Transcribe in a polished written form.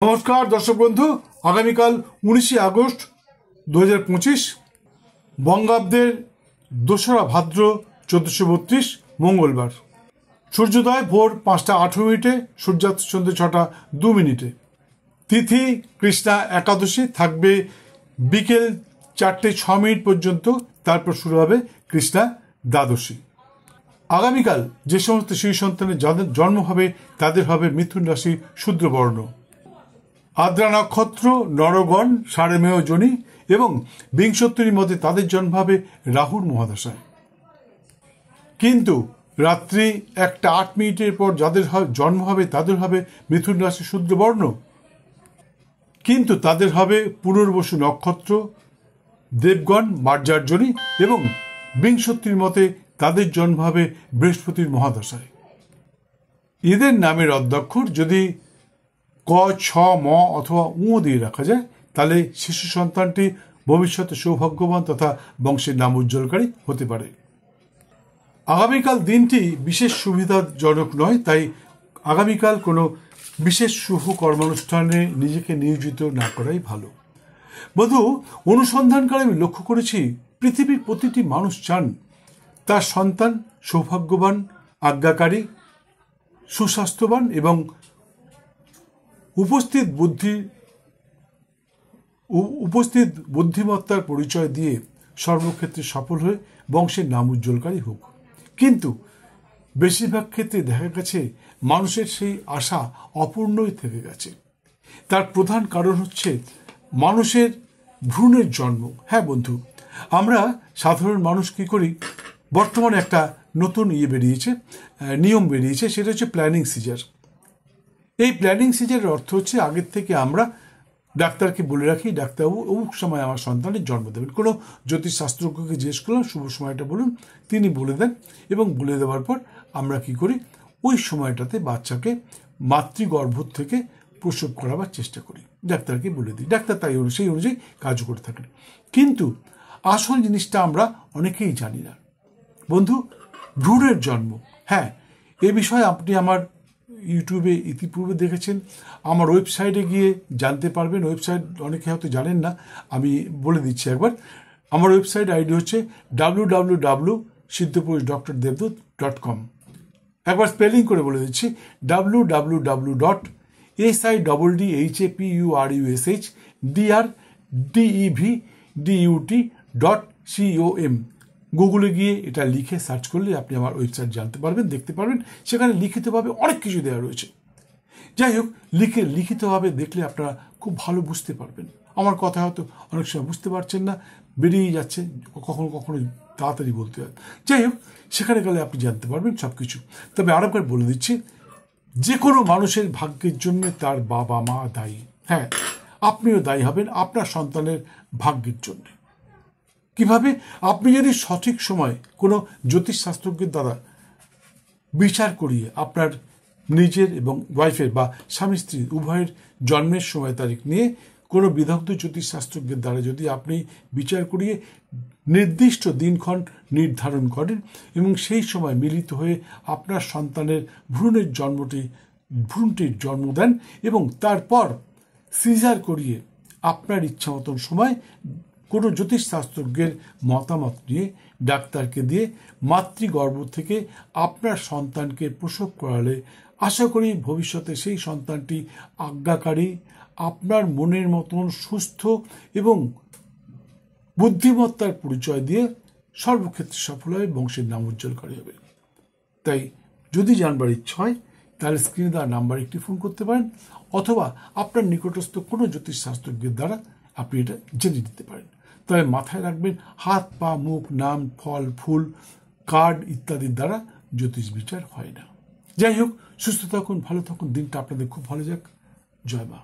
নমস্কার দর্শক বন্ধু, আগামীকাল 19শে আগস্ট 2025 বঙ্গাব্দের 2রা ভাদ্র 1432 মঙ্গলবার। সূর্যোদয় ভোর 5:18, সূর্যাস্ত সন্ধ্যে 6:02। তিথি কৃষ্ণা একাদশী, থাকবে বিকেল 4:06 পর্যন্ত, তারপর শুরু হবে কৃষ্ণা দ্বাদশী। আগামীকাল যে সমস্ত শিশু সন্তানের যাদের জন্ম হবে তাদের হবে মিথুন রাশি, শূদ্রবর্ণ। আদ্রা নক্ষত্র, নরগণ, সারেমেয় জনি এবং বিংশোত্তরীর মধ্যে তাদের জন্ম হবে রাহুর মহাদশায়। কিন্তু রাত্রি 1:08 পর যাদের জন্ম হবে তাদের হবে মিথুন রাশি, শূদ্রবর্ণ, কিন্তু তাদের হবে পুনর্বসু নক্ষত্র, দেবগণ, মার্জার্জনী এবং বিংশোত্তরীর মতে তাদের জন্ম হবে বৃহস্পতির মহাদশায়। এদের নামের অধ্যক্ষর যদি ক, ছ, ম অথবা উ দিয়ে রাখা যায় তাহলে শিশু সন্তানটি ভবিষ্যতে সৌভাগ্যবান তথা বংশের নাম উজ্জ্বলকারী হতে পারে। আগামীকাল দিনটি বিশেষ সুবিধাজনক নয়, তাই আগামীকাল কোনো বিশেষ শুভ কর্মানুষ্ঠানে নিজেকে নিয়োজিত না করাই ভালো। বন্ধু, অনুসন্ধানকালে আমি লক্ষ্য করেছি পৃথিবীর প্রতিটি মানুষ চান তার সন্তান সৌভাগ্যবান, আজ্ঞাকারী, সুস্বাস্থ্যবান এবং উপস্থিত বুদ্ধিমত্তার পরিচয় দিয়ে সর্বক্ষেত্রে সফল হয়ে বংশের নাম উজ্জ্বলকারী হোক। কিন্তু বেশিরভাগ ক্ষেত্রে দেখা গেছে মানুষের সেই আশা অপূর্ণই থেকে গেছে। তার প্রধান কারণ হচ্ছে মানুষের ভ্রূণের জন্ম। হ্যাঁ বন্ধু, আমরা সাধারণ মানুষ কি করি, বর্তমানে একটা নতুন নিয়ম বেরিয়েছে, সেটা হচ্ছে প্ল্যানিং সিজার। এই প্ল্যানিং সিজারের অর্থ হচ্ছে আগের থেকে আমরা ডাক্তারকে বলে রাখি, ডাক্তারবাবু অমুক সময় আমার সন্তানের জন্ম দেবেন। কোনো জ্যোতিষশাস্ত্রজ্ঞকে জিজ্ঞেস করলাম শুভ সময়টা বলুন, তিনি বলে দেন এবং বলে দেওয়ার পর আমরা কি করি, ওই সময়টাতে বাচ্চাকে মাতৃগর্ভ থেকে প্রসব করাবার চেষ্টা করি, ডাক্তারকে বলে দিই, ডাক্তার তাই সেই অনুযায়ী কাজ করে থাকেন। কিন্তু আসল জিনিসটা আমরা অনেকেই জানি না বন্ধু, ভ্রূণের জন্ম। হ্যাঁ, এ বিষয়ে আপনি আমার ইউটিউবে ইতিপূর্বে দেখেছেন, আমার ওয়েবসাইটে গিয়ে জানতে পারবেন। ওয়েবসাইট অনেকে হয়তো জানেন না, আমি বলে দিচ্ছি একবার। আমার ওয়েবসাইট আইডি হচ্ছে www.siddhapurushdradevdut.com। একবার স্পেলিং করে বলে দিচ্ছি, www.sidhapurushdradevdut.com। গুগলে গিয়ে এটা লিখে সার্চ করলে আপনি আমার ওয়েবসাইট জানতে পারবেন, দেখতে পারবেন। সেখানে লিখিতভাবে অনেক কিছু দেওয়া রয়েছে। যাই হোক, লিখিতভাবে দেখলে আপনারা খুব ভালো বুঝতে পারবেন। আমার কথা হয়তো অনেক সময় বুঝতে পারছেন না, বেরিয়ে যাচ্ছে, কখনো কখনো তাড়াতাড়ি বলতে হয়। যাই হোক, সেখানে গেলে আপনি জানতে পারবেন সব কিছু। তবে আরেকবার বলে দিচ্ছি, যে কোনো মানুষের ভাগ্যের জন্য তার বাবা মা দায়ী। হ্যাঁ, আপনিও দায়ী হবেন আপনার সন্তানের ভাগ্যের জন্য। কিভাবে? আপনি যদি সঠিক সময় কোনো জ্যোতিষশাস্ত্রজ্ঞের দ্বারা বিচার করিয়ে আপনার নিজের এবং ওয়াইফের বা স্বামী স্ত্রী উভয়ের জন্মের সময় তারিখ নিয়ে কোনো বিদগ্ধ জ্যোতিষশাস্ত্রজ্ঞের দ্বারা যদি আপনি বিচার করিয়ে নির্দিষ্ট দিনক্ষণ নির্ধারণ করেন এবং সেই সময় মিলিত হয়ে আপনার সন্তানের ভ্রূণটির জন্ম দেন এবং তারপর সিজার করিয়ে আপনার ইচ্ছা মতন সময় কোনো জ্যোতিষশাস্ত্রজ্ঞের মতামত নিয়ে ডাক্তারকে দিয়ে মাতৃগর্ভ থেকে আপনার সন্তানকে প্রসব করালে আশা করি ভবিষ্যতে সেই সন্তানটি আজ্ঞাকারী, আপনার মনের মতন সুস্থ এবং বুদ্ধিমত্তার পরিচয় দিয়ে সর্বক্ষেত্রে সফল হয়ে বংশের নাম উজ্জ্বলকারী হবে। তাই যদি জানবার ইচ্ছা হয় তাহলে স্ক্রিনে দেওয়া নাম্বার একটি ফোন করতে পারেন, অথবা আপনার নিকটস্থ কোনো জ্যোতিষশাস্ত্রজ্ঞের দ্বারা আপনি এটা জেনে নিতে পারেন। তবে মাথায় রাখবেন, হাত, পা, মুখ, নাম, ফল, ফুল, কার্ড ইত্যাদির দ্বারা জ্যোতিষ বিচার হয় না। যাই হোক, সুস্থ থাকুন, ভালো থাকুন, দিনটা আপনাদের খুব ভালো যাক। জয় মা।